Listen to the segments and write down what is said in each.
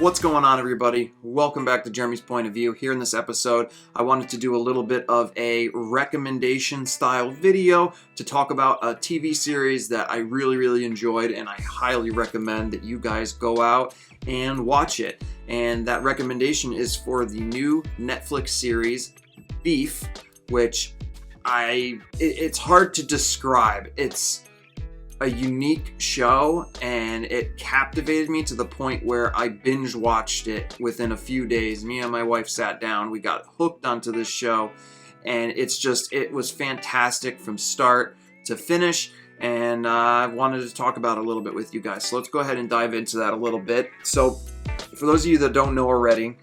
What's going on, everybody? Welcome back to Jeremy's Point of View. Here in this episode, I wanted to do a little bit of a recommendation style video to talk about a TV series that I really enjoyed, and I highly recommend that you guys go out and watch it. And that recommendation is for the new Netflix series, Beef, which it's hard to describe. It's a unique show, and it captivated me to the point where I binge watched it within a few days. Me and my wife sat down, we got hooked onto this show, and it was fantastic from start to finish, and I wanted to talk about it a little bit with you guys. So let's go ahead and dive into that a little bit. So for those of you that don't know already,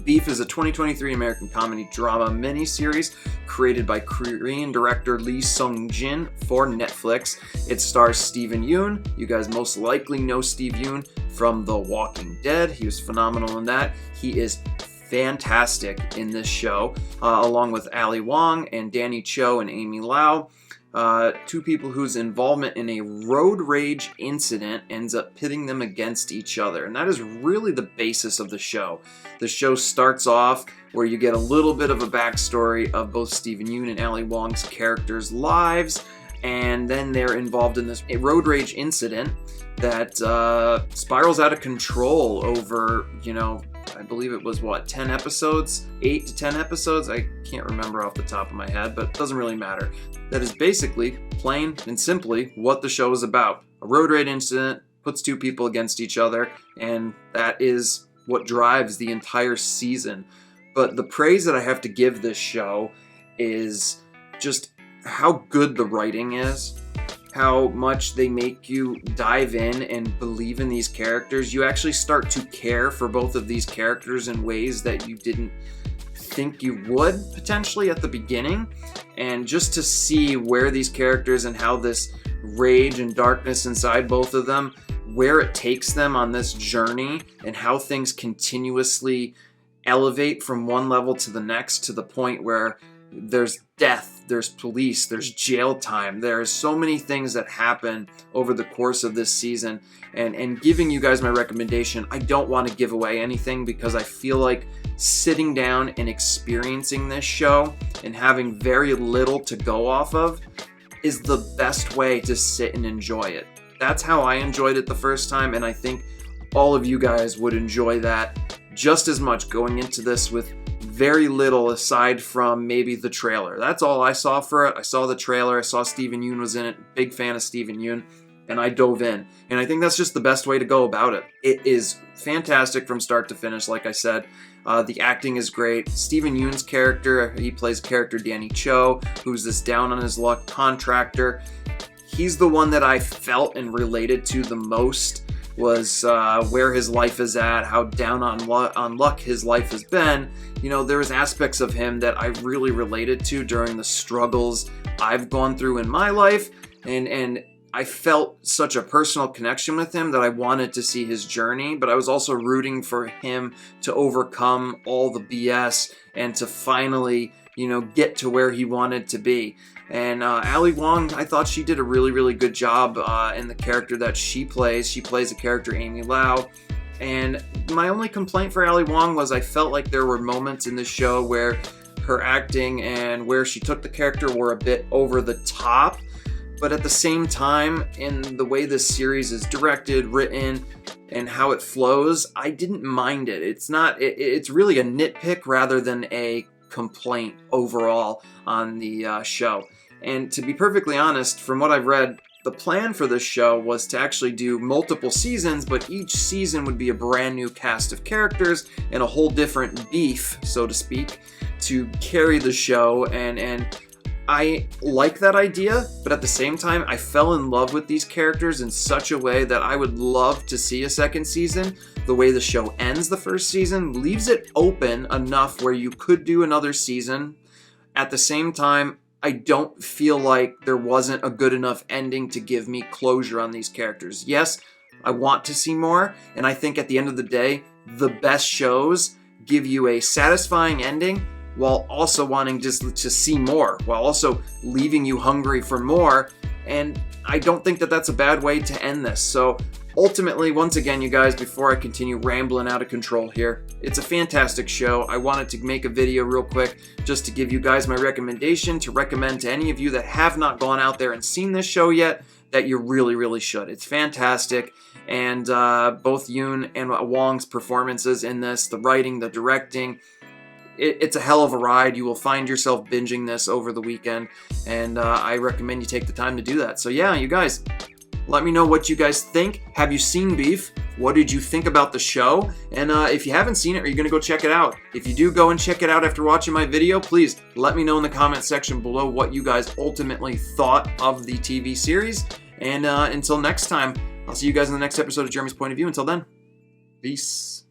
Beef is a 2023 American comedy drama miniseries created by Korean director Lee Sung-jin for Netflix. It stars Steven Yeun. You guys most likely know Steve Yeun from The Walking Dead. He was phenomenal in that. He is fantastic in this show, along with Ali Wong and Danny Cho and Amy Lau. Two people whose involvement in a road rage incident ends up pitting them against each other. And that is really the basis of the show. The show starts off where you get a little bit of a backstory of both Steven Yeun and Ali Wong's characters' lives, and then they're involved in this road rage incident that spirals out of control over, I believe it was 10 episodes? 8 to 10 episodes? I can't remember off the top of my head, but it doesn't really matter. That is basically, plain and simply, what the show is about. A road rage incident puts two people against each other, and that is what drives the entire season. But the praise that I have to give this show is just how good the writing is, how much they make you dive in and believe in these characters. You actually start to care for both of these characters in ways that you didn't think you would potentially at the beginning. And just to see where these characters and how this rage and darkness inside both of them, where it takes them on this journey, and how things continuously elevate from one level to the next, to the point where there's death, there's police, there's jail time. There's so many things that happen over the course of this season. And giving you guys my recommendation, I don't want to give away anything, because I feel like sitting down and experiencing this show and having very little to go off of is the best way to sit and enjoy it. That's how I enjoyed it the first time, and I think all of you guys would enjoy that just as much going into this with very little aside from maybe the trailer. That's all I saw for it. I saw the trailer, I saw Steven Yeun was in it, big fan of Steven Yeun, and I dove in. And I think that's just the best way to go about it. It is fantastic from start to finish, like I said. The acting is great. Steven Yeun's character, he plays character Danny Cho, who's this down on his luck contractor. He's the one that I felt and related to the most, was where his life is at, how down on luck his life has been. There was aspects of him that I really related to during the struggles I've gone through in my life, and I felt such a personal connection with him that I wanted to see his journey, but I was also rooting for him to overcome all the BS and to finally, get to where he wanted to be. And Ali Wong, I thought she did a really good job in the character that she plays. She plays a character, Amy Lau. And my only complaint for Ali Wong was I felt like there were moments in this show where her acting and where she took the character were a bit over the top. But at the same time, in the way this series is directed, written, and how it flows, I didn't mind it. It's really a nitpick rather than a complaint overall on the show. And to be perfectly honest, from what I've read, the plan for this show was to actually do multiple seasons, but each season would be a brand new cast of characters and a whole different beef, so to speak, to carry the show. And I like that idea, but at the same time, I fell in love with these characters in such a way that I would love to see a second season. The way the show ends the first season leaves it open enough where you could do another season. At the same time, I don't feel like there wasn't a good enough ending to give me closure on these characters. Yes, I want to see more, and I think at the end of the day, the best shows give you a satisfying ending while also wanting just to see more, while also leaving you hungry for more. And I don't think that that's a bad way to end this. So Ultimately, once again, you guys, before I continue rambling out of control here, it's a fantastic show. I wanted to make a video real quick just to give you guys my recommendation, to recommend to any of you that have not gone out there and seen this show yet, that you really, really should. It's fantastic, and both Yoon and Wong's performances in this, the writing, the directing, it's a hell of a ride. You will find yourself binging this over the weekend, and I recommend you take the time to do that. So yeah, you guys, let me know what you guys think. Have you seen Beef? What did you think about the show? And if you haven't seen it, are you going to go check it out? If you do go and check it out after watching my video, please let me know in the comment section below what you guys ultimately thought of the TV series. And until next time, I'll see you guys in the next episode of Jeremy's Point of View. Until then, peace.